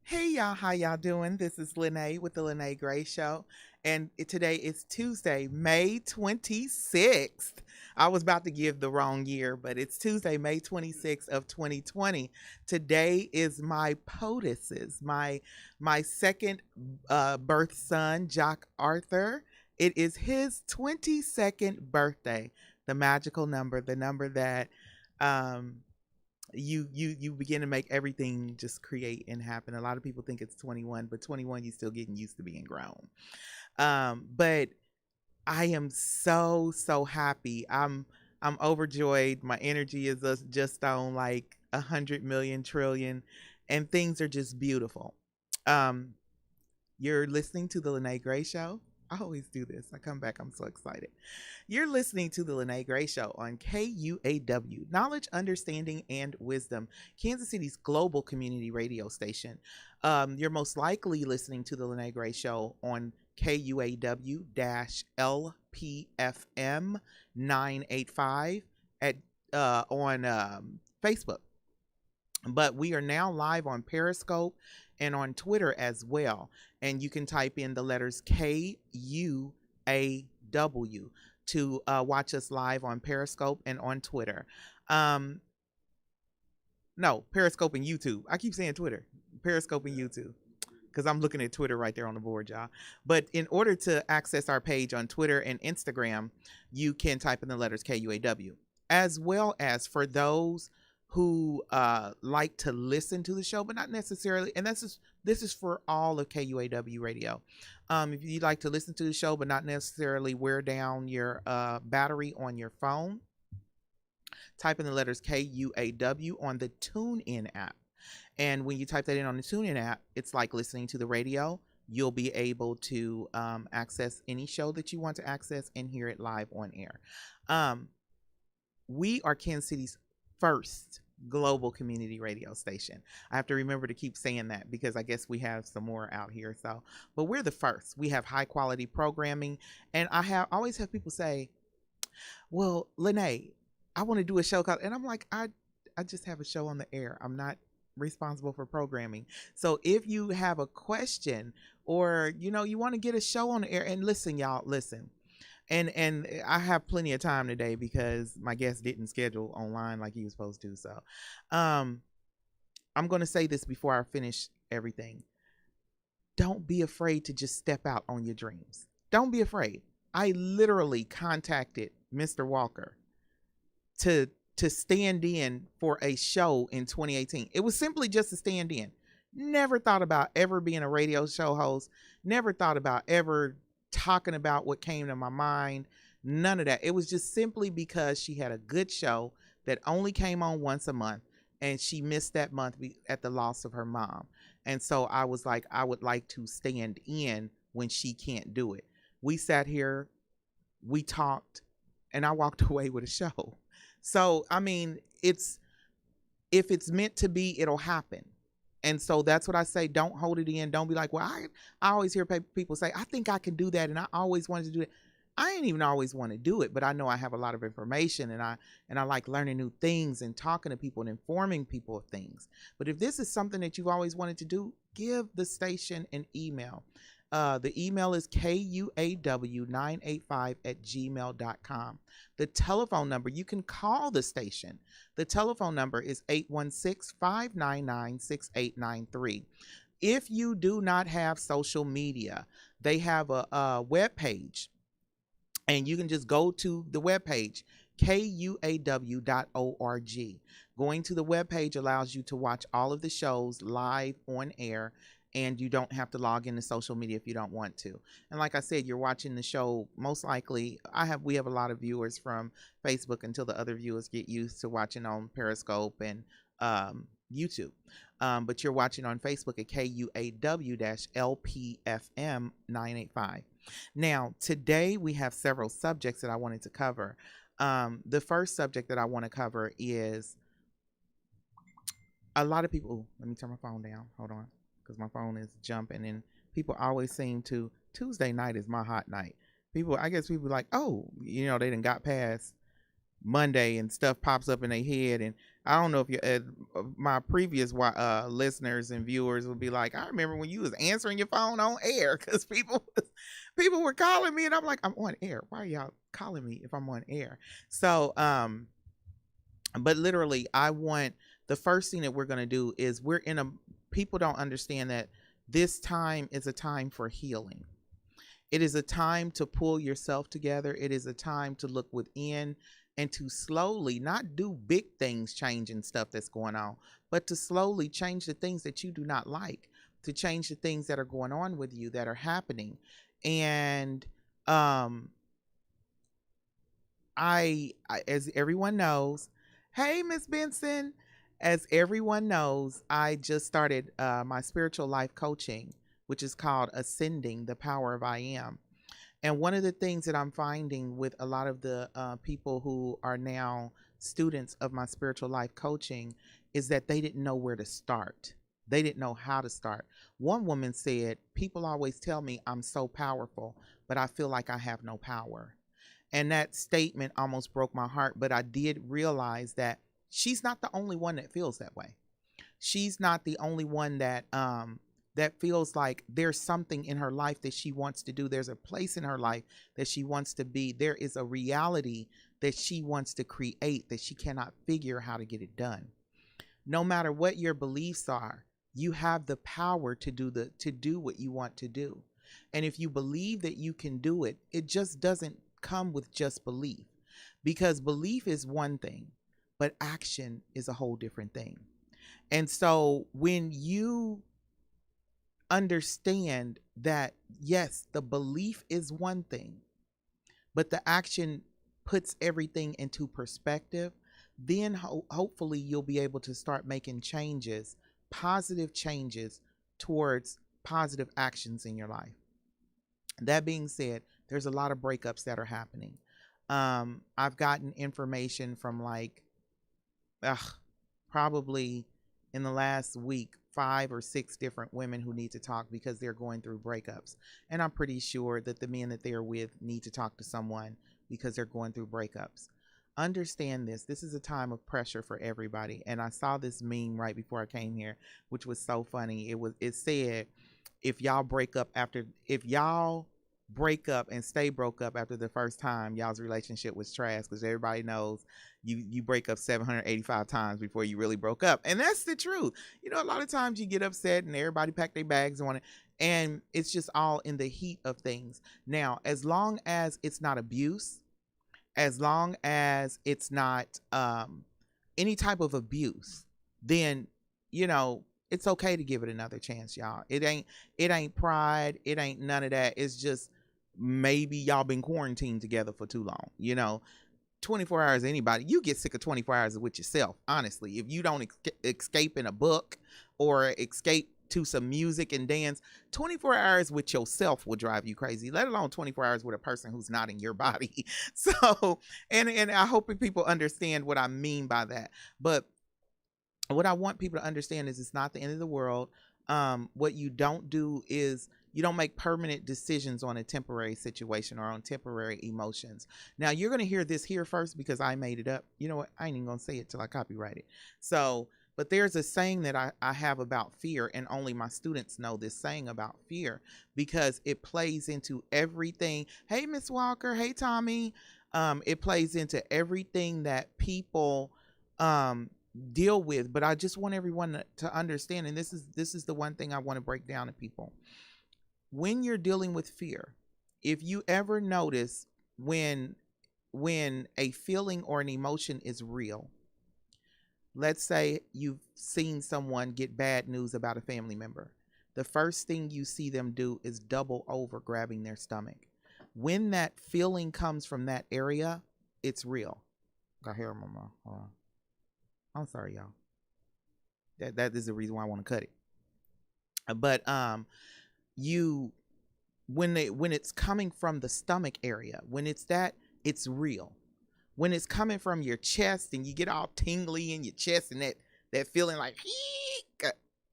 Hey y'all, how y'all doing? This is Lene with the Lene Gray Show, and today is Tuesday, May 26th. I was about to give the wrong year, but it's Tuesday, May 26th of 2020. Today is my POTUS's, my second birth son, Jock Arthur. It is his 22nd birthday, the magical number, the number that um you begin to make everything just create and happen. A lot of people think it's 21, but 21 you still getting used to being grown. But I am so happy. I'm overjoyed. My energy is just on like 100 million trillion, and things are just beautiful. um you're listening to the Lene Gray Show. I always do this. I come back, I'm so excited. You're listening to the Lene Gray Show on KUAW, Knowledge, Understanding, and Wisdom, Kansas City's global community radio station. You're most likely listening to the Lene Gray Show on KUAW-LPFM 985 at on Facebook. But we are now live on Periscope and on Twitter as well. And you can type in the letters KUAW to watch us live on Periscope and on Twitter. Um, no, Periscope and YouTube. I keep saying Twitter, Periscope and YouTube, because I'm looking at Twitter right there on the board, y'all. But in order to access our page on Twitter and Instagram, you can type in the letters KUAW, as well as for those who like to listen to the show, but not necessarily. And this is for all of KUAW radio. If you'd like to listen to the show, but not necessarily wear down your battery on your phone, type in the letters KUAW on the TuneIn app. And when you type that in on the TuneIn app, it's like listening to the radio. You'll be able to access any show that you want to access and hear it live on air. We are Kansas City's first global community radio station. I have to remember to keep saying that because I guess we have some more out here. So, but we're the first. We have high quality programming, and I always have people say, "Well, Lene, I want to do a show," and I'm like, I just have a show on the air. I'm not responsible for programming. So if you have a question or you want to get a show on the air, and listen, y'all, listen. And I have plenty of time today because my guest didn't schedule online like he was supposed to. So um I'm going to say this before I finish everything. Don't be afraid to just step out on your dreams. Don't be afraid. I literally contacted Mr. Walker to stand in for a show in 2018. It was simply just to stand in. Never thought about ever being a radio show host. Never thought about ever talking about what came to my mind. None of that. It was just simply because she had a good show that only came on once a month, and she missed that month at the loss of her mom. And so I was like, I would like to stand in when she can't do it. We sat here, we talked, and I walked away with a show. So, I mean, if it's meant to be, it'll happen. And so that's what I say. Don't hold it in. Don't be like, well, I always hear people say, I think I can do that. And I always wanted to do it. I ain't even always want to do it, but I know I have a lot of information, and I like learning new things and talking to people and informing people of things. But if this is something that you've always wanted to do, give the station an email. The email is kuaw985@gmail.com. The telephone number, you can call the station. The telephone number is 816-599-6893. If you do not have social media, they have a web page, and you can just go to the web page, kuaw.org. Going to the web page allows you to watch all of the shows live on air, and you don't have to log into social media if you don't want to. And like I said, you're watching the show most likely. We have a lot of viewers from Facebook until the other viewers get used to watching on Periscope and YouTube. But you're watching on Facebook at KUAW-LPFM 985. Now, today we have several subjects that I wanted to cover. The first subject that I want to cover is a lot of people. Let me turn my phone down. Hold on, because my phone is jumping, and people always seem to. Tuesday night is my hot night. I guess people are like, oh, they done got past Monday and stuff pops up in their head. And I don't know if you, my previous listeners and viewers will be like, I remember when you was answering your phone on air because people were calling me, and I'm like, I'm on air. Why are y'all calling me if I'm on air? So, but literally, I want the first thing that we're gonna do is people don't understand that this time is a time for healing. It is a time to pull yourself together. It is a time to look within and to slowly not do big things changing stuff that's going on, but to slowly change the things that you do not like, to change the things that are going on with you that are happening. And um as everyone knows, hey Miss Benson, as everyone knows, I just started my spiritual life coaching, which is called Ascending the Power of I Am. And one of the things that I'm finding with a lot of the people who are now students of my spiritual life coaching is that they didn't know where to start. They didn't know how to start. One woman said, people always tell me I'm so powerful, but I feel like I have no power. And that statement almost broke my heart, but I did realize that she's not the only one that feels that way. She's not the only one that feels like there's something in her life that she wants to do. There's a place in her life that she wants to be. There is a reality that she wants to create that she cannot figure how to get it done. No matter what your beliefs are, you have the power to do what you want to do. And if you believe that you can do it, it just doesn't come with just belief, because belief is one thing, but action is a whole different thing. And so when you understand that, yes, the belief is one thing, but the action puts everything into perspective, then hopefully you'll be able to start making changes, positive changes towards positive actions in your life. That being said, there's a lot of breakups that are happening. I've gotten information from probably in the last week, 5 or 6 different women who need to talk because they're going through breakups. And I'm pretty sure that the men that they're with need to talk to someone because they're going through breakups. Understand this. This is a time of pressure for everybody. And I saw this meme right before I came here, which was so funny. It said, if y'all break up and stay broke up after the first time, y'all's relationship was trash, because everybody knows you break up 785 times before you really broke up. And that's the truth. A lot of times you get upset and everybody pack their bags on it, and it's just all in the heat of things. Now, as long as it's not abuse, as long as it's not any type of abuse, then it's okay to give it another chance, y'all. It ain't pride, it ain't none of that. It's just maybe y'all been quarantined together for too long. 24 hours, anybody, you get sick of 24 hours with yourself, honestly. If you don't escape in a book or escape to some music and dance, 24 hours with yourself will drive you crazy, let alone 24 hours with a person who's not in your body. So, and I hope people understand what I mean by that. But what I want people to understand is it's not the end of the world. What you don't do is you don't make permanent decisions on a temporary situation or on temporary emotions. Now, you're going to hear this here first because I made it up. You know what? I ain't even going to say it till I copyright it. So, but there's a saying that I have about fear, and only my students know this saying about fear because it plays into everything. Hey, Miss Walker. Hey, Tommy. It plays into everything that people deal with. But I just want everyone to understand, and this is the one thing I want to break down to people. When you're dealing with fear, if you ever notice when a feeling or an emotion is real, let's say you've seen someone get bad news about a family member, the first thing you see them do is double over grabbing their stomach. When that feeling comes from that area, it's real. Got hair on my mouth. Hold on. I'm sorry, y'all. That is the reason why I want to cut it. But when it's coming from the stomach area, when it's real. When it's coming from your chest and you get all tingly in your chest and that feeling like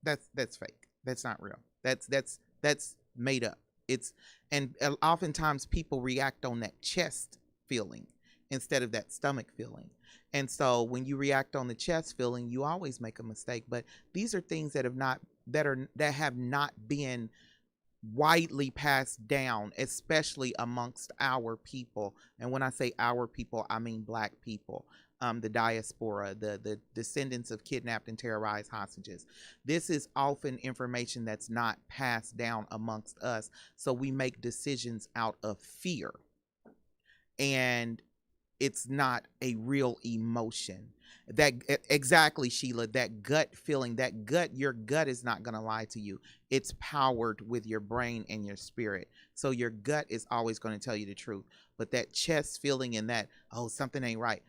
that's fake. That's not real. That's made up. And oftentimes people react on that chest feeling instead of that stomach feeling. And so when you react on the chest feeling, you always make a mistake. But these are things that have not been widely passed down, especially amongst our people. And when I say our people, I mean Black people, the diaspora, the descendants of kidnapped and terrorized hostages. This is often information that's not passed down amongst us. So we make decisions out of fear. And it's not a real emotion. That exactly, Sheila, that gut feeling, your gut is not going to lie to you. It's powered with your brain and your spirit. So your gut is always going to tell you the truth. But that chest feeling and that, oh, something ain't right.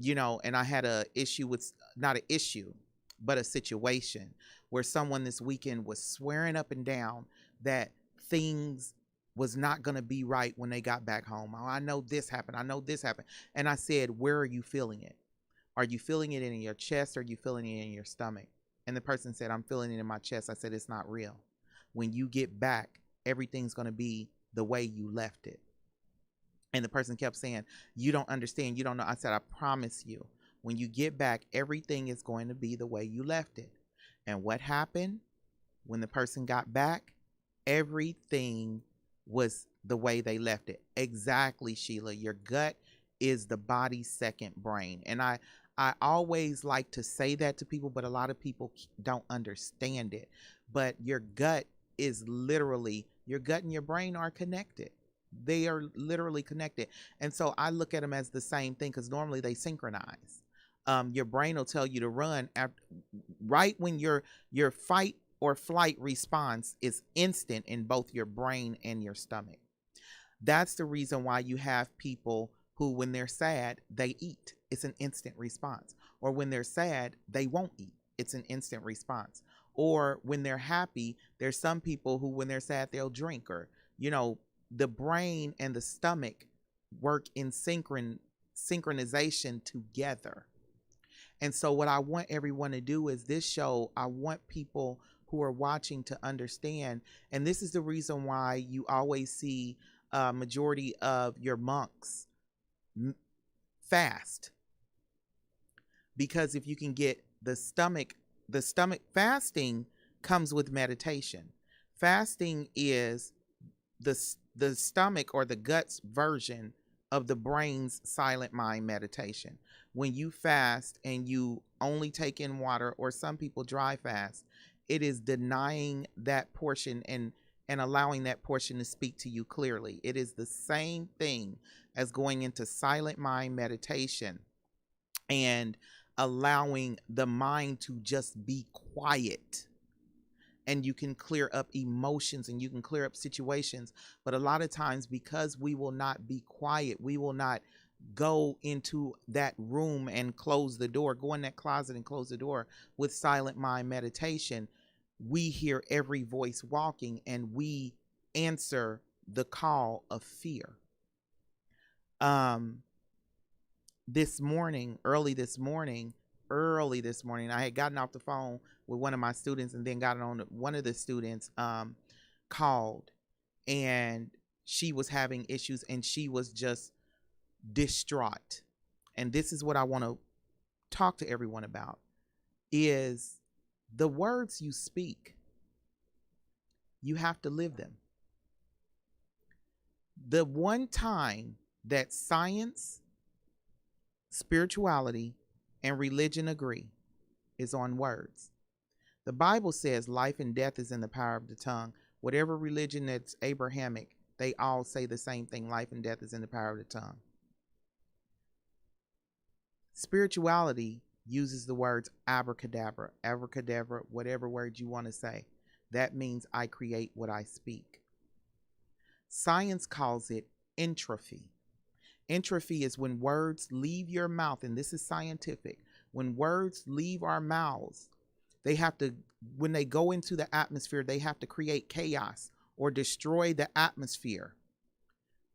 And I had a issue with, not an issue, but a situation where someone this weekend was swearing up and down that things was not going to be right when they got back home. Oh, I know this happened. I know this happened. And I said, where are you feeling it? Are you feeling it in your chest or are you feeling it in your stomach? And the person said, I'm feeling it in my chest. I said, it's not real. When you get back, everything's going to be the way you left it. And the person kept saying, you don't understand. You don't know. I said, I promise you, when you get back, everything is going to be the way you left it. And what happened when the person got back? Everything was the way they left it. Exactly, Sheila. Your gut is the body's second brain. And I always like to say that to people, but a lot of people don't understand it. But your gut is literally, your gut and your brain are connected. They are literally connected. And so I look at them as the same thing because normally they synchronize. Your brain will tell you to run right when your fight or flight response is instant in both your brain and your stomach. That's the reason why you have people who, when they're sad, they eat. It's an instant response. Or when they're sad, they won't eat. It's an instant response. Or when they're happy, there's some people who, when they're sad, they'll drink. Or, the brain and the stomach work in synchronization together. And so what I want everyone to do is this show, I want people who are watching to understand, and this is the reason why you always see a majority of your monks fast. Because if you can get the stomach fasting comes with meditation. Fasting is the stomach or the gut's version of the brain's silent mind meditation. When you fast and you only take in water, or some people dry fast, it is denying that portion and allowing that portion to speak to you clearly. It is the same thing as going into silent mind meditation and allowing the mind to just be quiet. And you can clear up emotions and you can clear up situations. But a lot of times, because we will not be quiet, we will not go into that room and close the door, go in that closet and close the door with silent mind meditation, we hear every voice walking and we answer the call of fear. Early this morning, I had gotten off the phone with one of my students and then got on. One of the students called and she was having issues and she was just distraught. And this is what I want to talk to everyone about, is the words you speak, you have to live them. The one time that science, spirituality, and religion agree is on words. The Bible says life and death is in the power of the tongue. Whatever religion that's Abrahamic, they all say the same thing. Life and death is in the power of the tongue. Spirituality uses the words abracadabra, whatever word you want to say. That means I create what I speak. Science calls it entropy. Entropy is when words leave your mouth, and this is scientific. When words leave our mouths, when they go into the atmosphere, they have to create chaos or destroy the atmosphere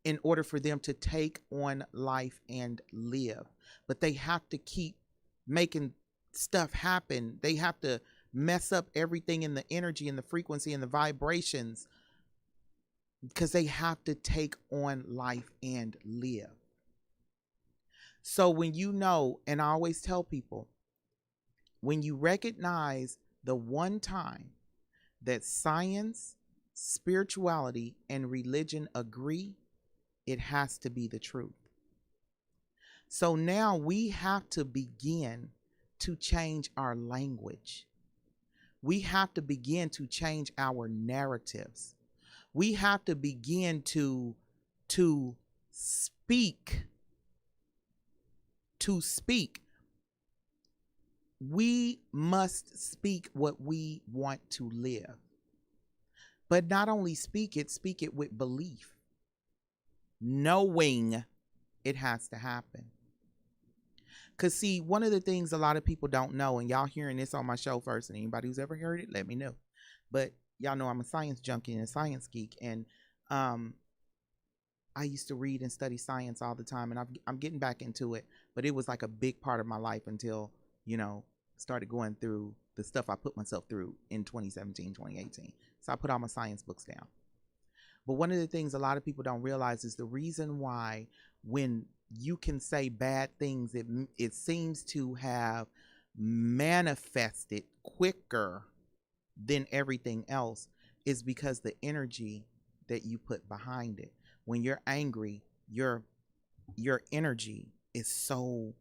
in order for them to take on life and live. But they have to keep making stuff happen. They have to mess up everything in the energy and the frequency and the vibrations because they have to take on life and live. So when you know, and I always tell people, when you recognize the one time that science, spirituality, and religion agree, it has to be the truth. So now we have to begin to change our language. We have to begin to change our narratives. We have to begin to speak to speak. We must speak what we want to live. But not only speak it with belief, knowing it has to happen. Because, see, one of the things a lot of people don't know, and y'all hearing this on my show first, and anybody who's ever heard it, let me know. But y'all know I'm a science junkie and a science geek. And I used to read and study science all the time, and I'm getting back into it. But it was like a big part of my life until, started going through the stuff I put myself through in 2017, 2018. So I put all my science books down. But one of the things a lot of people don't realize is the reason why when you can say bad things, it seems to have manifested quicker than everything else is because the energy that you put behind it. When you're angry, your energy is so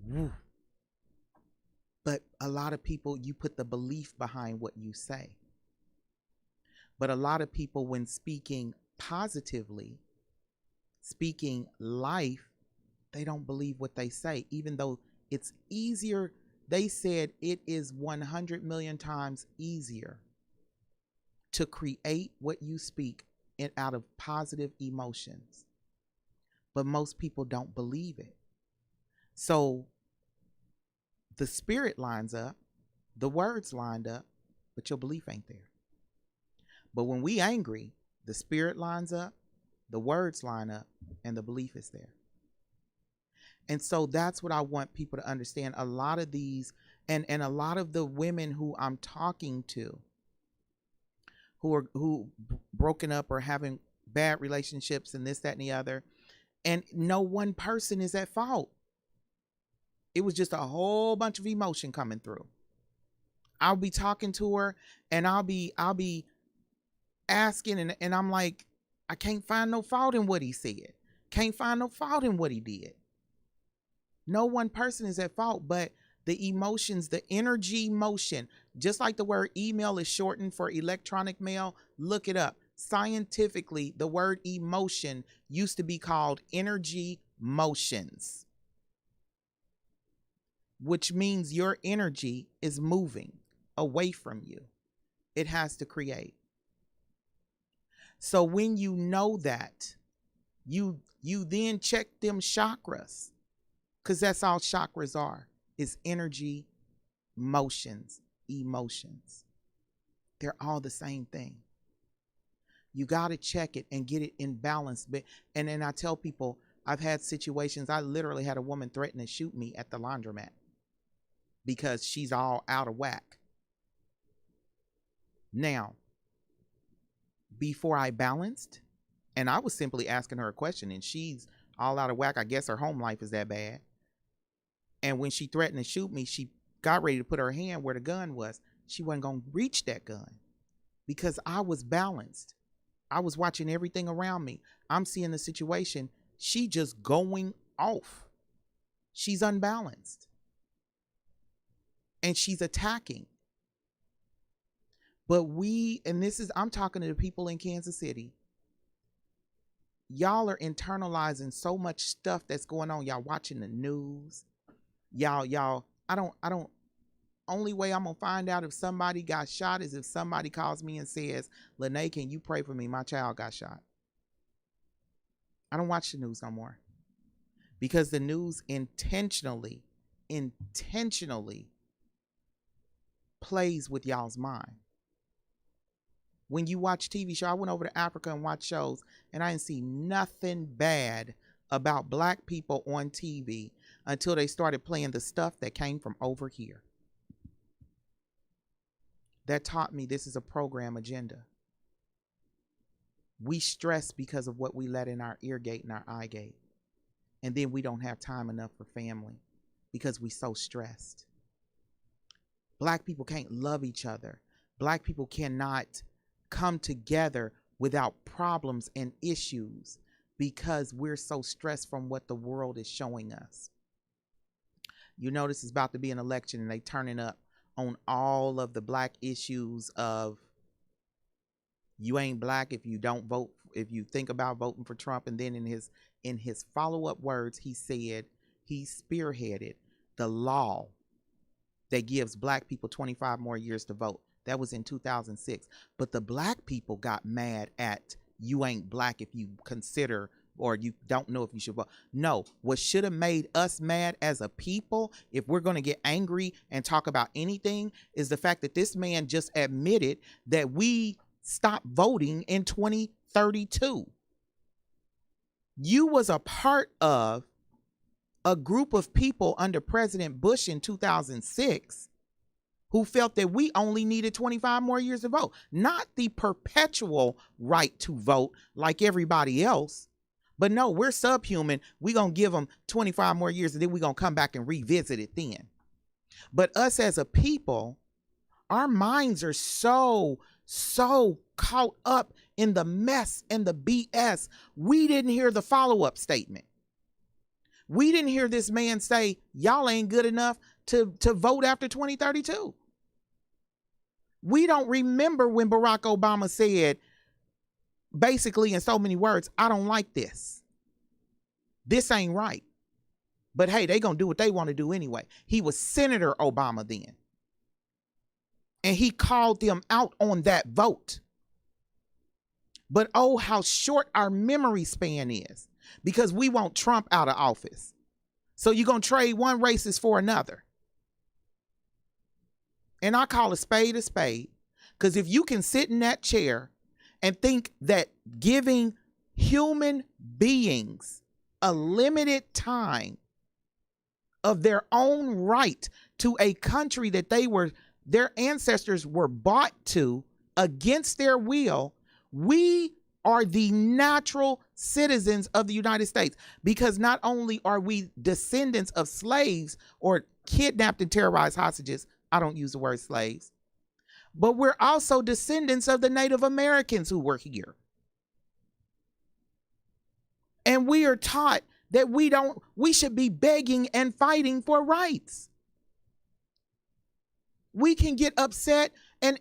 woo. But a lot of people, you put the belief behind what you say. But a lot of people, when speaking positively, speaking life, they don't believe what they say, even though it's easier. They said it is 100 million times easier to create what you speak and out of positive emotions. But most people don't believe it. So the spirit lines up, the words lined up, but your belief ain't there. But when we angry, the spirit lines up, the words line up, and the belief is there. And so that's what I want people to understand. A lot of these, and a lot of the women who I'm talking to, who broken up or having bad relationships and this, that, and the other, and no one person is at fault. It was just a whole bunch of emotion coming through. I'll be talking to her and I'll be asking and I'm like, I can't find no fault in what he said. Can't find no fault in what he did. No one person is at fault, but the emotions, the energy motion, just like the word email is shortened for electronic mail, look it up. Scientifically, the word emotion used to be called energy motions, which means your energy is moving away from you. It has to create. So when you know that, you then check them chakras, because that's all chakras are, is energy, motions, emotions. They're all the same thing. You got to check it and get it in balance. And then I tell people, I've had situations, I literally had a woman threaten to shoot me at the laundromat because she's all out of whack. Now, before I balanced, and I was simply asking her a question, and she's all out of whack. I guess her home life is that bad. And when she threatened to shoot me, she got ready to put her hand where the gun was. She wasn't going to reach that gun because I was balanced. I was watching everything around me. I'm seeing the situation. She just going off. She's unbalanced. And she's attacking. But I'm talking to the people in Kansas City. Y'all are internalizing so much stuff that's going on. Y'all watching the news. Y'all, I don't, only way I'm going to find out if somebody got shot is if somebody calls me and says, Lene, can you pray for me? My child got shot. I don't watch the news no more because the news intentionally plays with y'all's mind. When you watch TV show, I went over to Africa and watched shows, and I didn't see nothing bad about black people on TV until they started playing the stuff that came from over here. That taught me this is a program agenda. We stress because of what we let in our ear gate and our eye gate. And then we don't have time enough for family because we so stressed. Black people can't love each other. Black people cannot come together without problems and issues because we're so stressed from what the world is showing us. You notice it's about to be an election and they turning up on all of the black issues of you ain't black if you don't vote, if you think about voting for Trump. And then in his follow-up words, he said he spearheaded the law that gives black people 25 more years to vote. That was in 2006. But the black people got mad at you ain't black if you consider or you don't know if you should vote. No, what should have made us mad as a people, if we're going to get angry and talk about anything, is the fact that this man just admitted that we stopped voting in 2032. You was a part of a group of people under President Bush in 2006 who felt that we only needed 25 more years to vote, not the perpetual right to vote like everybody else. But no, we're subhuman. We're going to give them 25 more years and then we're going to come back and revisit it then. But us as a people, our minds are so caught up in the mess and the BS. We didn't hear the follow-up statement. We didn't hear this man say, y'all ain't good enough to vote after 2032. We don't remember when Barack Obama said, basically in so many words, I don't like this. This ain't right. But hey, they gonna do what they want to do anyway. He was Senator Obama then. And he called them out on that vote. But oh, how short our memory span is, because we want Trump out of office. So you're going to trade one racist for another. And I call a spade, because if you can sit in that chair and think that giving human beings a limited time of their own right to a country that their ancestors were bought to against their will, we are the natural citizens of the United States, because not only are we descendants of slaves or kidnapped and terrorized hostages, I don't use the word slaves, but we're also descendants of the Native Americans who were here. And we are taught that we should be begging and fighting for rights. We can get upset and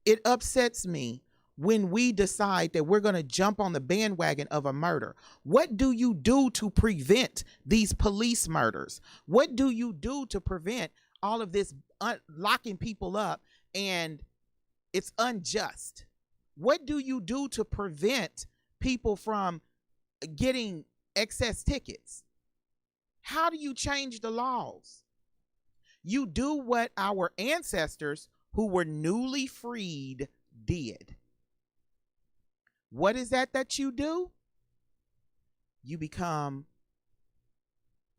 it upsets me when we decide that we're going to jump on the bandwagon of a murder. What do you do to prevent these police murders? What do you do to prevent all of this locking people up and it's unjust? What do you do to prevent people from getting excess tickets? How do you change the laws? You do what our ancestors who were newly freed did. What is that you do? You become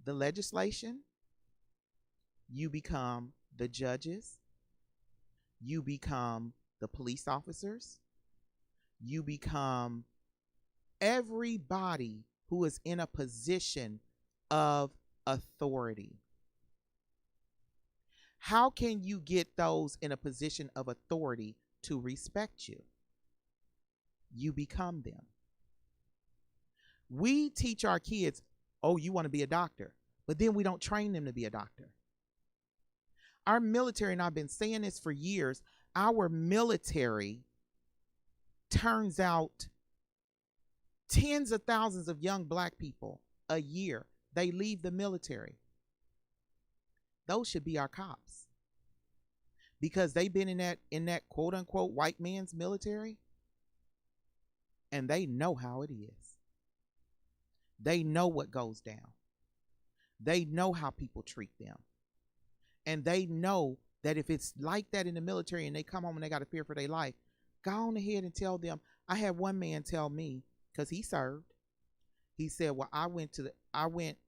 the legislation. You become the judges. You become the police officers. You become everybody who is in a position of authority. How can you get those in a position of authority to respect you? You become them. We teach our kids, oh, you want to be a doctor, but then we don't train them to be a doctor. Our military, and I've been saying this for years, our military turns out tens of thousands of young black people a year. They leave the military. Those should be our cops, because they've been in that quote unquote white man's military, and they know how it is. They know what goes down. They know how people treat them. And they know that if it's like that in the military and they come home and they got to fear for their life, go on ahead and tell them. I had one man tell me, because he served, he said, well, I went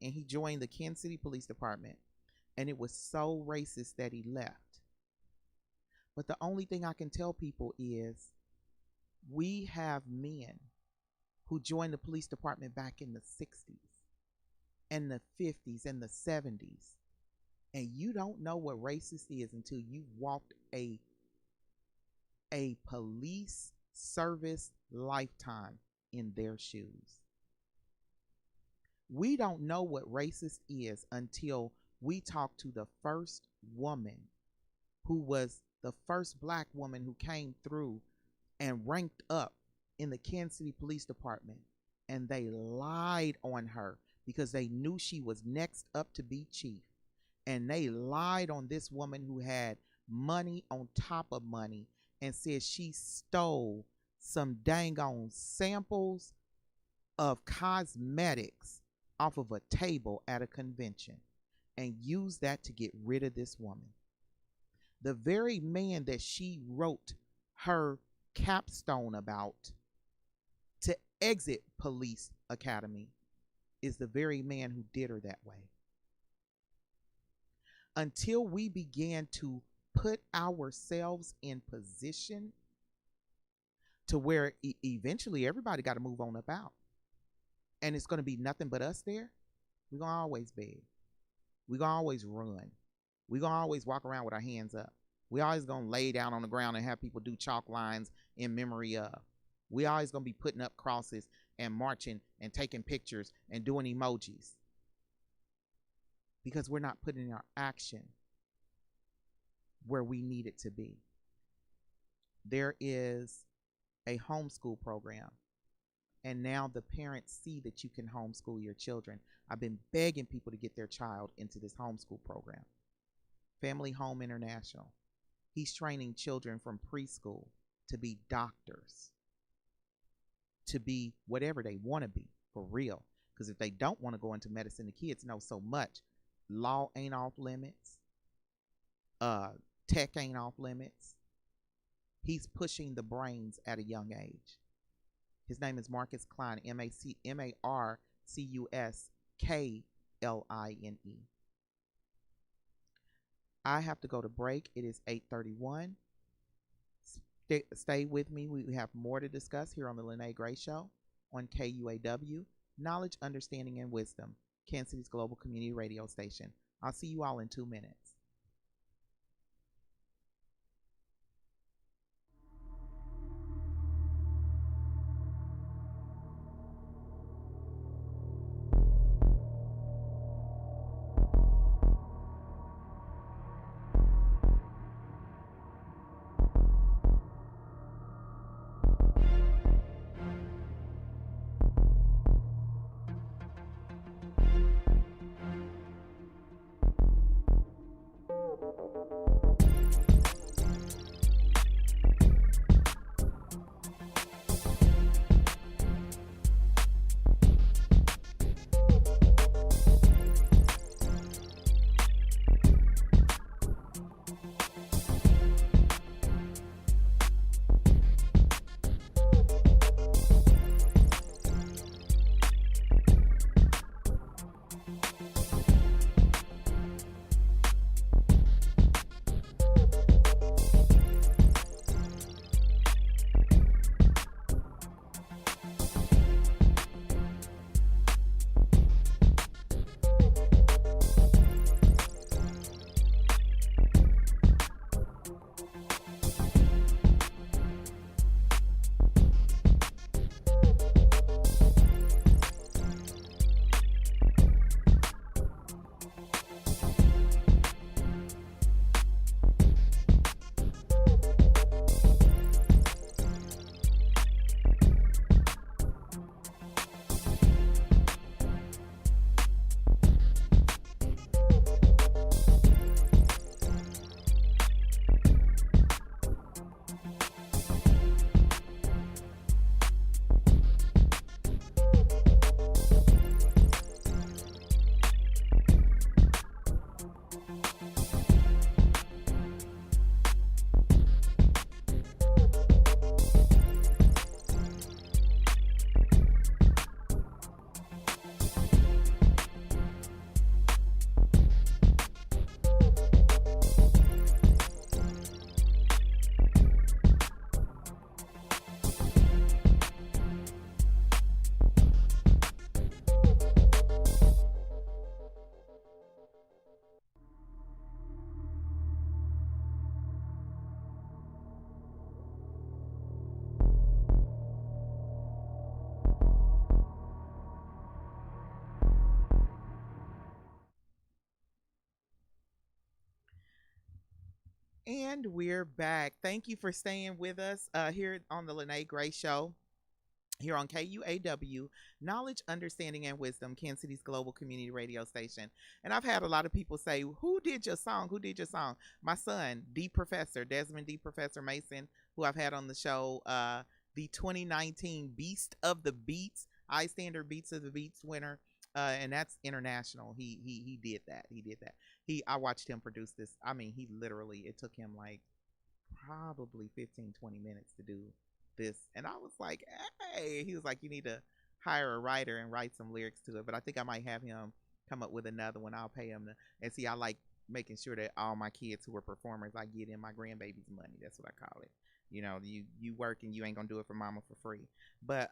and he joined the Kansas City Police Department, and it was so racist that he left. But the only thing I can tell people is we have men who joined the police department back in the 60s and the 50s and the 70s. And you don't know what racist is until you've walked a police service lifetime in their shoes. We don't know what racist is until we talk to the first woman who was the first black woman who came through and ranked up in the Kansas City Police Department. And they lied on her because they knew she was next up to be chief. And they lied on this woman who had money on top of money and said she stole some dang on samples of cosmetics off of a table at a convention and used that to get rid of this woman. The very man that she wrote her capstone about to exit police academy is the very man who did her that way. Until we began to put ourselves in position to where eventually everybody got to move on up out, and it's going to be nothing but us there, we're going to always beg. We're going to always run. We're going to always walk around with our hands up. We always going to lay down on the ground and have people do chalk lines in memory of. We always going to be putting up crosses and marching and taking pictures and doing emojis because we're not putting our action where we need it to be. There is a homeschool program, and now the parents see that you can homeschool your children. I've been begging people to get their child into this homeschool program. Family Home International. He's training children from preschool to be doctors, to be whatever they want to be, for real. Because if they don't want to go into medicine, the kids know so much. Law ain't off limits. Tech ain't off limits. He's pushing the brains at a young age. His name is Marcus Klein, MarcusKline. I have to go to break. It is 8:31. Stay with me. We have more to discuss here on the Lene Gray Show on KUAW, Knowledge, Understanding, and Wisdom, Kansas City's global community radio station. I'll see you all in 2 minutes. And we're back. Thank you for staying with us here on the Lene Gray Show. Here on KUAW, Knowledge, Understanding, and Wisdom, Kansas City's global community radio station. And I've had a lot of people say, who did your song? Who did your song? My son, D Professor, Desmond D Professor Mason, who I've had on the show, the 2019 Beast of the Beats, I Standard Beats of the Beats winner. And that's international. He did that. He did that. I watched him produce this. I mean, he literally, it took him like probably 15-20 minutes to do this. And I was like, hey, he was like, you need to hire a writer and write some lyrics to it. But I think I might have him come up with another one. I'll pay him to, and see, I like making sure that all my kids who are performers, I get in my grandbaby's money. That's what I call it. You know, you work and you ain't gonna do it for mama for free. But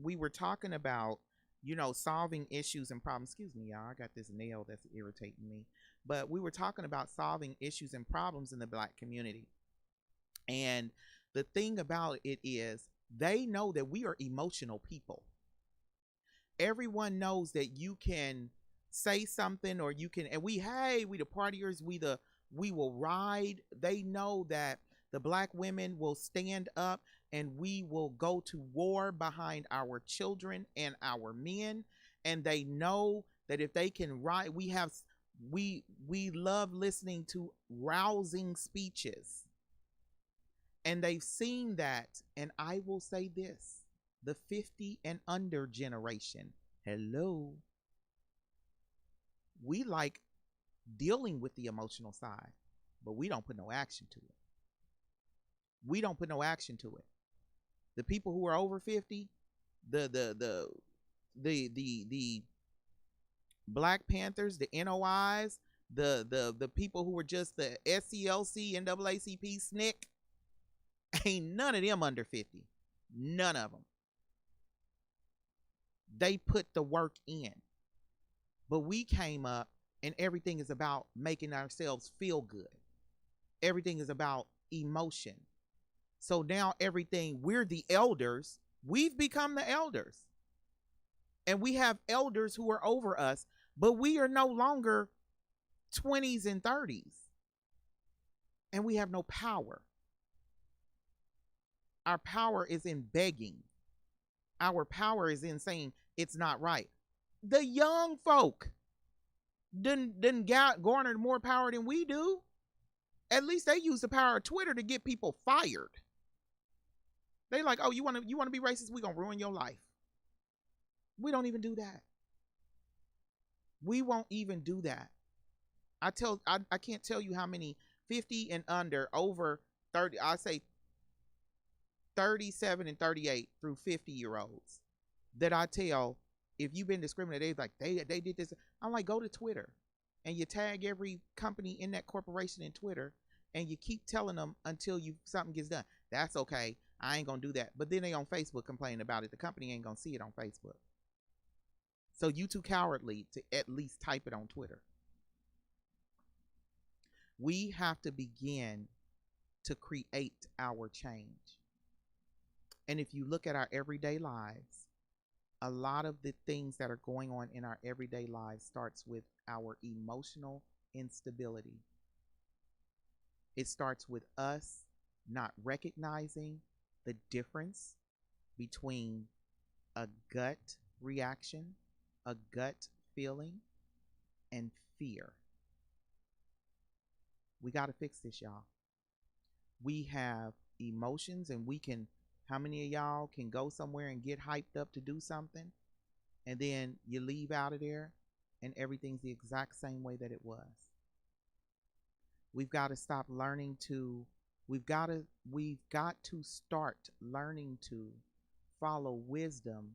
we were talking about, you know, solving issues and problems. Excuse me, y'all, I got this nail that's irritating me. But we were talking about solving issues and problems in the Black community. And the thing about it is, they know that we are emotional people. Everyone knows that you can say something, or you can, and we the partiers, we will ride. They know that the Black women will stand up and we will go to war behind our children and our men. And they know that if they can ride, we love listening to rousing speeches. And they've seen that. And I will say this, the 50 and under generation, hello, we like dealing with the emotional side, but we don't put no action to it. We don't put no action to it. The people who are over 50, the Black Panthers, the NOIs, the people who were just the SCLC, NAACP, SNCC, ain't none of them under 50. None of them. They put the work in. But we came up and everything is about making ourselves feel good. Everything is about emotion. So now everything, we're the elders. We've become the elders. And we have elders who are over us, but we are no longer 20s and 30s. And we have no power. Our power is in begging. Our power is in saying it's not right. The young folk didn't garner more power than we do. At least they use the power of Twitter to get people fired. They like, oh, you want to be racist? We're going to ruin your life. We don't even do that. We won't even do that. I can't tell you how many 50 and under, over 30, I say 37 and 38 through 50-year-olds that I tell, if you've been discriminated, like they did this. I'm like, go to Twitter and you tag every company in that corporation in Twitter and you keep telling them until something gets done. That's okay. I ain't gonna do that. But then they on Facebook complaining about it. The company ain't gonna see it on Facebook. So you too cowardly to at least type it on Twitter. We have to begin to create our change. And if you look at our everyday lives, a lot of the things that are going on in our everyday lives starts with our emotional instability. It starts with us not recognizing the difference between a gut reaction, a gut feeling, and fear. We got to fix this, y'all. We have emotions, and how many of y'all can go somewhere and get hyped up to do something, and then you leave out of there and everything's the exact same way that it was? We've got to stop learning to, we've got to start learning to follow wisdom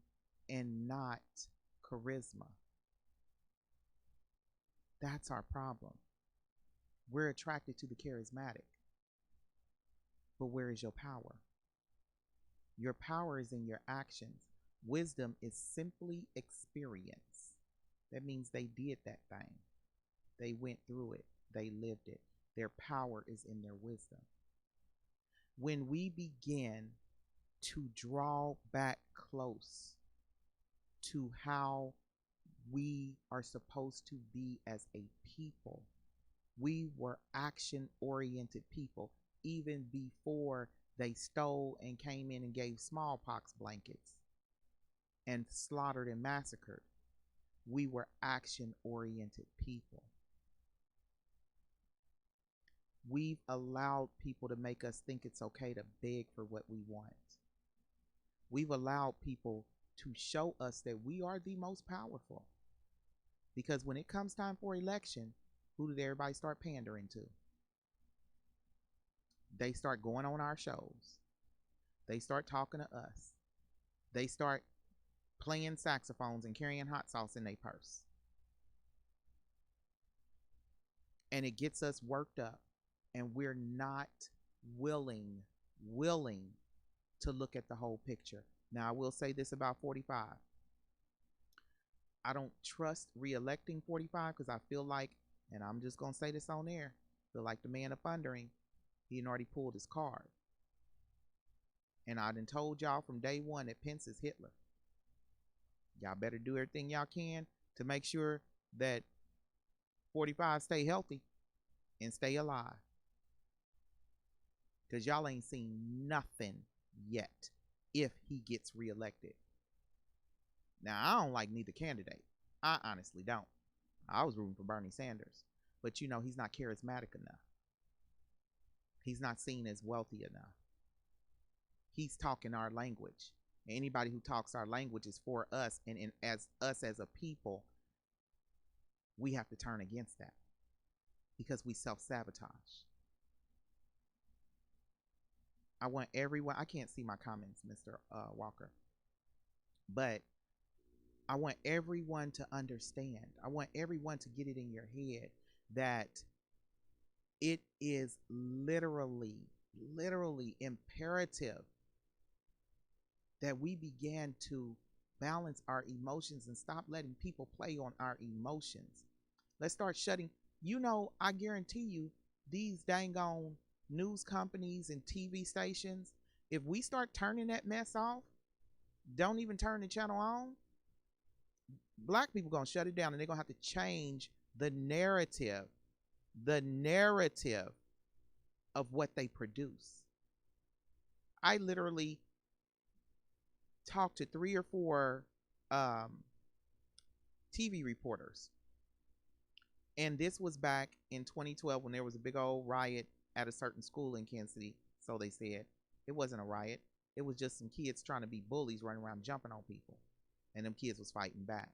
and not charisma. That's our problem. We're attracted to the charismatic. But where is your power? Your power is in your actions. Wisdom is simply experience. That means they did that thing. They went through it. They lived it. Their power is in their wisdom. When we begin to draw back close to how we are supposed to be as a people, We were action oriented people even before they stole and came in and gave smallpox blankets and slaughtered and massacred. We were action oriented people. We've allowed people to make us think it's okay to beg for what we want. We've allowed people to show us that we are the most powerful. Because when it comes time for election, who did everybody start pandering to? They start going on our shows. They start talking to us. They start playing saxophones and carrying hot sauce in their purse. And it gets us worked up. And we're not willing to look at the whole picture. Now, I will say this about 45. I don't trust re-electing 45 because I feel like, and I'm just going to say this on air, feel like the man up under him, he had already pulled his card. And I done told y'all from day one that Pence is Hitler. Y'all better do everything y'all can to make sure that 45 stay healthy and stay alive. Because y'all ain't seen nothing yet if he gets reelected. Now, I don't like neither candidate. I honestly don't. I was rooting for Bernie Sanders. But you know, he's not charismatic enough. He's not seen as wealthy enough. He's talking our language. Anybody who talks our language is for us. And as us as a people, we have to turn against that because we self-sabotage. I want everyone, I can't see my comments, Mr. Walker, but I want everyone to understand. I want everyone to get it in your head that it is literally imperative that we begin to balance our emotions and stop letting people play on our emotions. Let's start shutting, I guarantee you, these dang on news companies and TV stations, if we start turning that mess off, don't even turn the channel on, black people gonna shut it down and they're gonna have to change the narrative of what they produce. I literally talked to 3 or 4 TV reporters, and this was back in 2012 when there was a big old riot at a certain school in Kansas City. So they said it wasn't a riot. It was just some kids trying to be bullies running around jumping on people. And them kids was fighting back.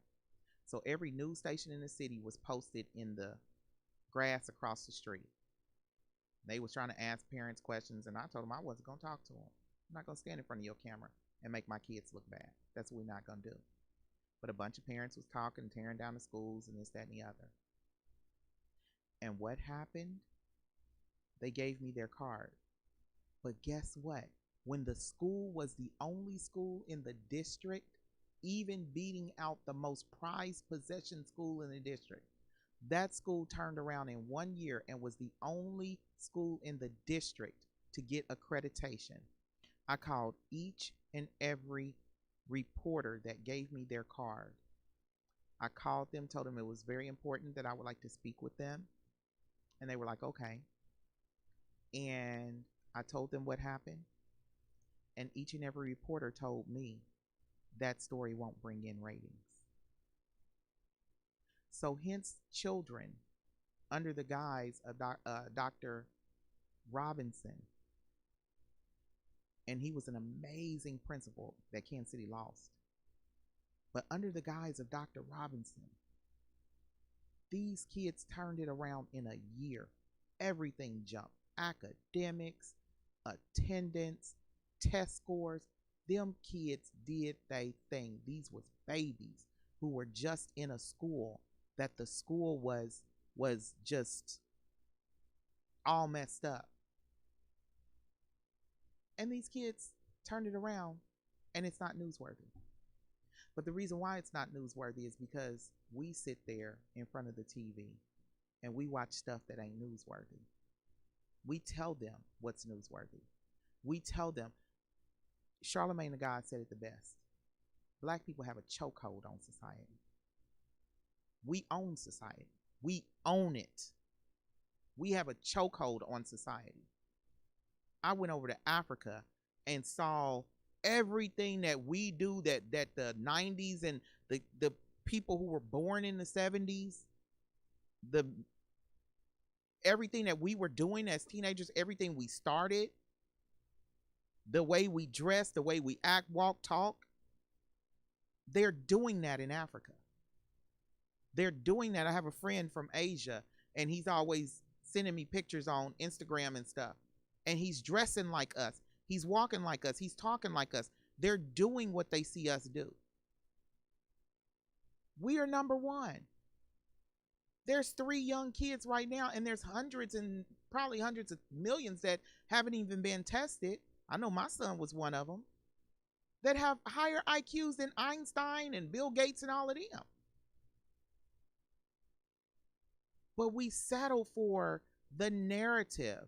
So every news station in the city was posted in the grass across the street. They was trying to ask parents questions, and I told them I wasn't going to talk to them. I'm not going to stand in front of your camera and make my kids look bad. That's what we're not going to do. But a bunch of parents was talking and tearing down the schools and this, that, and the other. And what happened? They gave me their card. But guess what? When the school was the only school in the district, even beating out the most prized possession school in the district, that school turned around in 1 year and was the only school in the district to get accreditation. I called each and every reporter that gave me their card. I called them, told them it was very important that I would like to speak with them. And they were like, okay. And I told them what happened. And each and every reporter told me that story won't bring in ratings. So hence children, under the guise of Dr. Robinson, and he was an amazing principal that Kansas City lost. But under the guise of Dr. Robinson, these kids turned it around in a year. Everything jumped. Academics, attendance, test scores. Them kids did they thing. These was babies who were just in a school that the school was just all messed up. And these kids turned it around, and it's not newsworthy. But the reason why it's not newsworthy is because we sit there in front of the TV and we watch stuff that ain't newsworthy. We tell them what's newsworthy. We tell them, Charlemagne the God said it the best. Black people have a chokehold on society. We own society. We own it. we have a chokehold on society. I went over to Africa and saw everything that we do, that the 90s and the people who were born in the 70s, the everything that we were doing as teenagers, everything we started, the way we dress, the way we act, walk, talk, they're doing that in Africa. They're doing that. I have a friend from Asia, and he's always sending me pictures on Instagram and stuff. And he's dressing like us. He's walking like us. He's talking like us. They're doing what they see us do. We are number one. There's 3 young kids right now, and there's hundreds and probably hundreds of millions that haven't even been tested. I know my son was one of them, that have higher IQs than Einstein and Bill Gates and all of them. But we settle for the narrative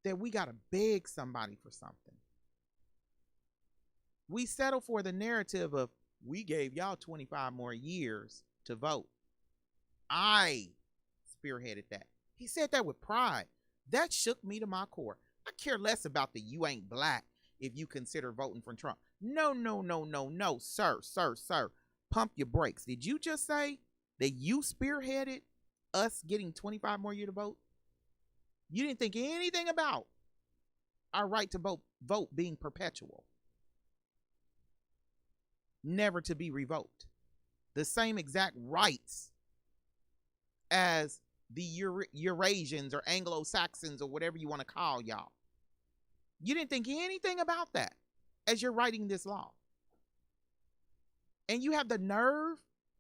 that we got to beg somebody for something. We settle for the narrative of, we gave y'all 25 more years to vote. I spearheaded that. He said that with pride. That shook me to my core. I care less about the you ain't black if you consider voting for Trump. No, sir. Pump your brakes. Did you just say that you spearheaded us getting 25 more years to vote? You didn't think anything about our right to vote being perpetual, never to be revoked. The same exact rights as the Eurasians or Anglo-Saxons or whatever you want to call y'all. You didn't think anything about that as you're writing this law. And you have the nerve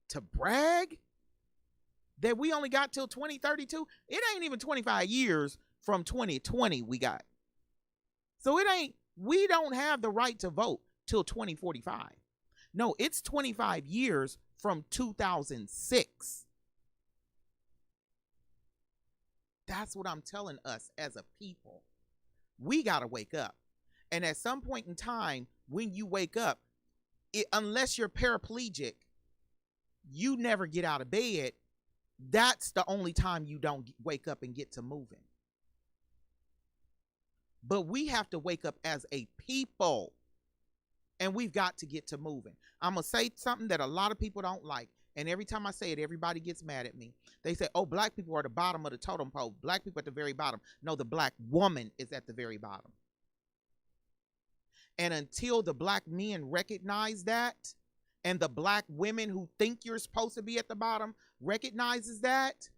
to brag that we only got till 2032. It ain't even 25 years from 2020 we got. So we don't have the right to vote till 2045. No, it's 25 years from 2006. That's what I'm telling us as a people. We got to wake up. And at some point in time, when you wake up, unless you're paraplegic, you never get out of bed. That's the only time you don't wake up and get to moving. But we have to wake up as a people, and we've got to get to moving. I'm going to say something that a lot of people don't like, and every time I say it, everybody gets mad at me. They say, oh, black people are at the bottom of the totem pole. Black people at the very bottom. No, the black woman is at the very bottom. And until the black men recognize that, and the black women who think you're supposed to be at the bottom recognizes that,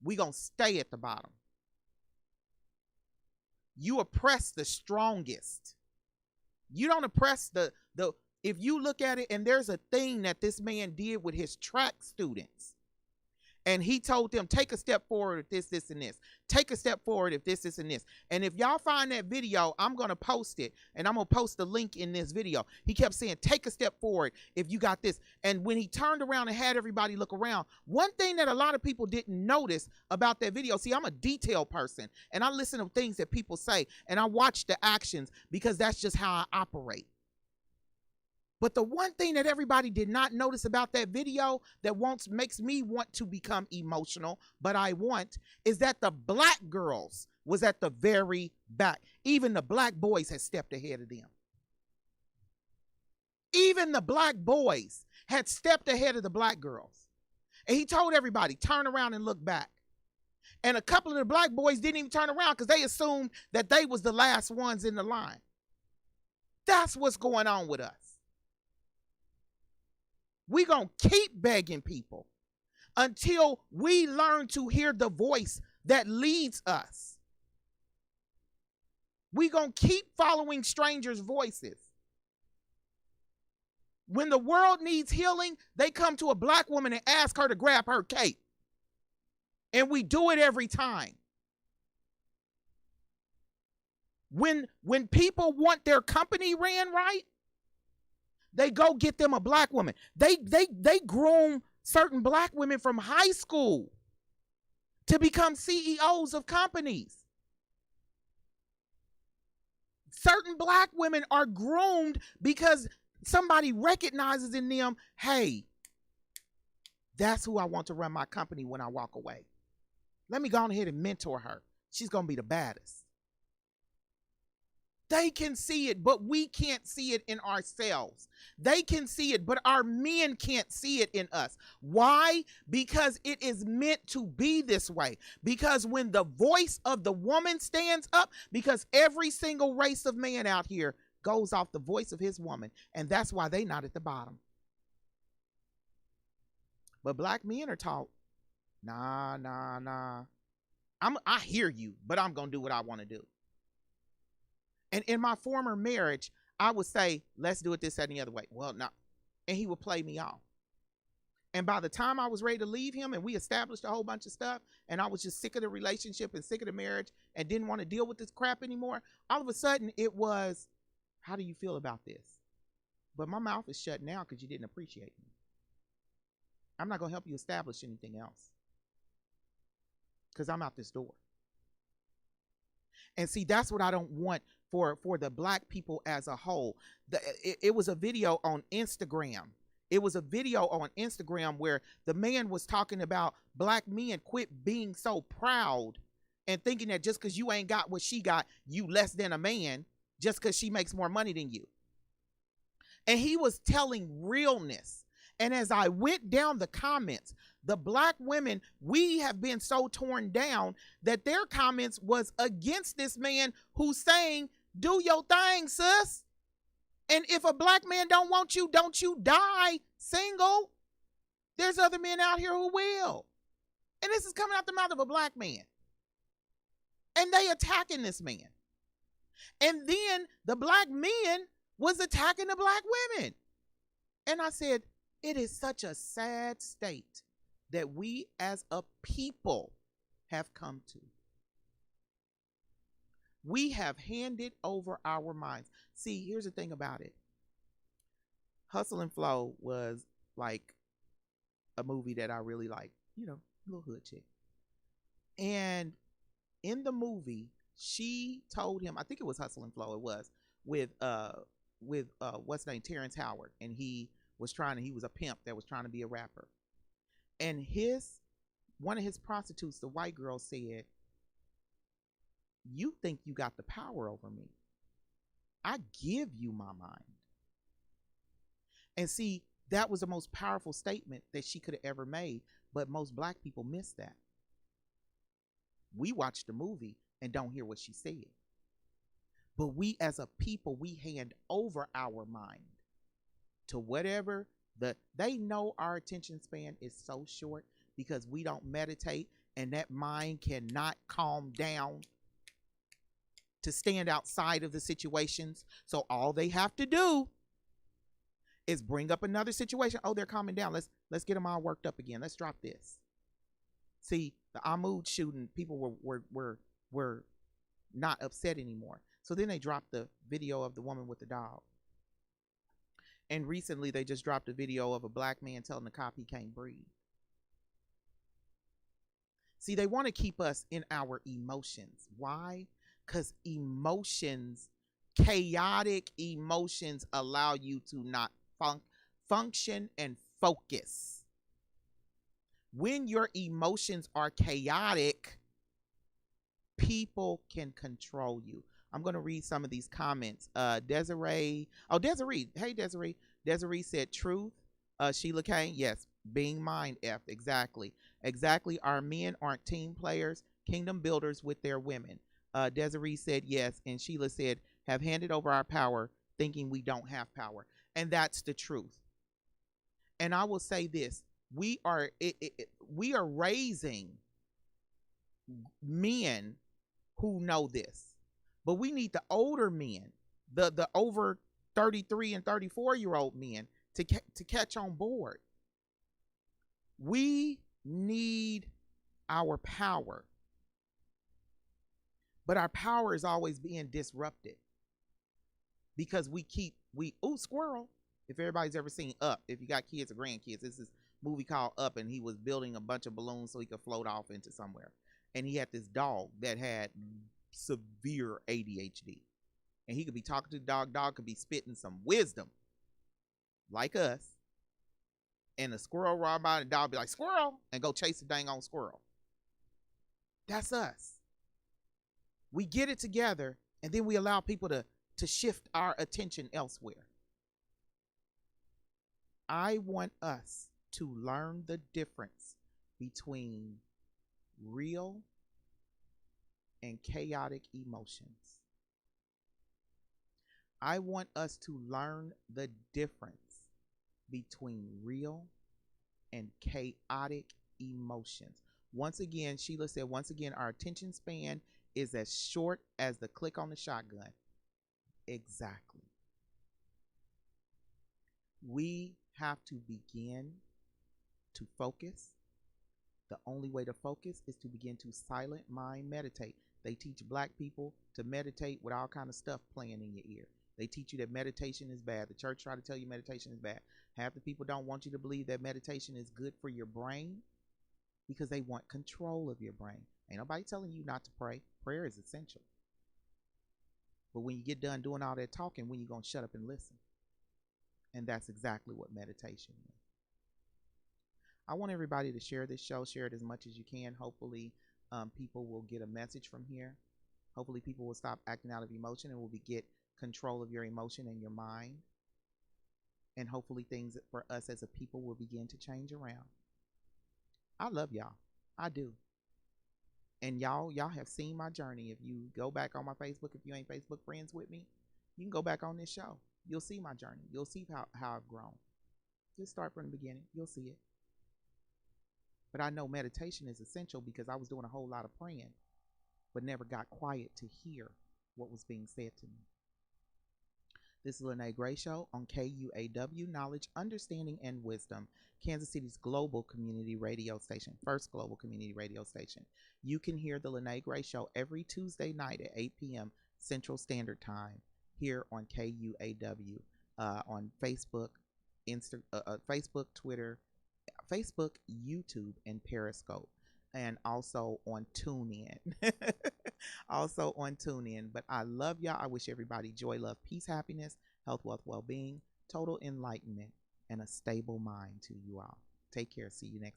we gonna stay at the bottom. You oppress the strongest. You don't oppress the if you look at it, and there's a thing that this man did with his track students. And he told them, take a step forward if this, and this. Take a step forward if this, and this. And if y'all find that video, I'm going to post it. And I'm going to post the link in this video. He kept saying, take a step forward if you got this. And when he turned around and had everybody look around, one thing that a lot of people didn't notice about that video, see, I'm a detail person. And I listen to things that people say. And I watch the actions because that's just how I operate. But the one thing that everybody did not notice about that video that makes me want to become emotional, but I want, is that the black girls was at the very back. Even the black boys had stepped ahead of them. Even the black boys had stepped ahead of the black girls. And he told everybody, turn around and look back. And a couple of the black boys didn't even turn around because they assumed that they was the last ones in the line. That's what's going on with us. We're going to keep begging people until we learn to hear the voice that leads us. We're going to keep following strangers' voices. When the world needs healing, they come to a black woman and ask her to grab her cape. And we do it every time. When people want their company ran right, they go get them a black woman. They groom certain black women from high school to become CEOs of companies. Certain black women are groomed because somebody recognizes in them, hey, that's who I want to run my company when I walk away. Let me go on ahead and mentor her. She's going to be the baddest. They can see it, but we can't see it in ourselves. They can see it, but our men can't see it in us. Why? Because it is meant to be this way. Because when the voice of the woman stands up, because every single race of man out here goes off the voice of his woman, and that's why they not at the bottom. But black men are taught, nah. I hear you, but I'm going to do what I want to do. And in my former marriage, I would say, let's do it this, that, and the other way. Well, no. And he would play me off. And by the time I was ready to leave him and we established a whole bunch of stuff and I was just sick of the relationship and sick of the marriage and didn't want to deal with this crap anymore, all of a sudden it was, how do you feel about this? But my mouth is shut now because you didn't appreciate me. I'm not going to help you establish anything else because I'm out this door. And see, that's what I don't want for the black people as a whole. It was a video on Instagram. It was a video on Instagram where the man was talking about black men quit being so proud and thinking that just because you ain't got what she got, you less than a man just because she makes more money than you. And he was telling realness. And as I went down the comments, the black women, we have been so torn down that their comments was against this man who's saying, do your thing, sis. And if a black man don't want you, don't you die single. There's other men out here who will. And this is coming out the mouth of a black man. And they attacking this man. And then the black men was attacking the black women. And I said, it is such a sad state that we as a people have come to. We have handed over our minds. See, here's the thing about it. Hustle and Flow was like a movie that I really liked, you know, little hood chick. And in the movie, she told him, I think it was Hustle and Flow, it was, with what's his name, Terrence Howard. And he was a pimp that was trying to be a rapper. And one of his prostitutes, the white girl, said, you think you got the power over me. I give you my mind. And see, that was the most powerful statement that she could have ever made. But most black people miss that. We watch the movie and don't hear what she said. But we as a people, we hand over our mind to whatever they know our attention span is so short because we don't meditate, and that mind cannot calm down to stand outside of the situations. So all they have to do is bring up another situation. Oh, they're calming down. Let's get them all worked up again. Let's drop this. See, the Ahmaud shooting, people were not upset anymore. So then they dropped the video of the woman with the dog. And recently they just dropped a video of a black man telling the cop he can't breathe. See, they want to keep us in our emotions. Why? Because chaotic emotions allow you to not function and focus. When your emotions are chaotic, people can control you. I'm going to read some of these comments. Desiree. Hey, Desiree. Desiree said truth. Sheila Kane. Yes. Being mind effed. Exactly. Our men aren't team players, kingdom builders with their women. Desiree said yes. And Sheila said, have handed over our power thinking we don't have power. And that's the truth. And I will say this. We are raising men who know this. But we need the older men, the over 33 and 34-year-old men to catch on board. We need our power. But our power is always being disrupted because squirrel. If everybody's ever seen Up, if you got kids or grandkids, this is a movie called Up, and he was building a bunch of balloons so he could float off into somewhere. And he had this dog that had severe ADHD, and he could be talking to the dog could be spitting some wisdom like us, and a squirrel run by, and the dog be like, squirrel, and go chase the dang on squirrel. That's us. We get it together and then we allow people to shift our attention elsewhere. I want us to learn the difference between real and chaotic emotions. I want us to learn the difference between real and chaotic emotions. Once again, Sheila said, once again, our attention span is as short as the click on the shotgun. Exactly. We have to begin to focus. The only way to focus is to begin to silent mind meditate. They teach black people to meditate with all kind of stuff playing in your ear. They teach you that meditation is bad. The church try to tell you meditation is bad. Half the people don't want you to believe that meditation is good for your brain because they want control of your brain. Ain't nobody telling you not to pray. Prayer is essential. But when you get done doing all that talking, when you going to shut up and listen? And that's exactly what meditation is. I want everybody to share this show, share it as much as you can. Hopefully, people will get a message from here. Hopefully, people will stop acting out of emotion and will get control of your emotion and your mind. And hopefully, things for us as a people will begin to change around. I love y'all. I do. And y'all have seen my journey. If you go back on my Facebook, if you ain't Facebook friends with me, you can go back on this show. You'll see my journey. You'll see how I've grown. Just start from the beginning. You'll see it. But I know meditation is essential because I was doing a whole lot of praying, but never got quiet to hear what was being said to me. This is Lene Gray Show on KUAW, Knowledge, Understanding, and Wisdom, Kansas City's global community radio station, first global community radio station. You can hear the Lene Gray Show every Tuesday night at 8 p.m. Central Standard Time here on KUAW, on Facebook, Facebook, Twitter, Facebook, YouTube, and Periscope, and also on TuneIn. Also on TuneIn. But I love y'all. I wish everybody joy, love, peace, happiness, health, wealth, well-being, total enlightenment, and a stable mind to you all. Take care. See you next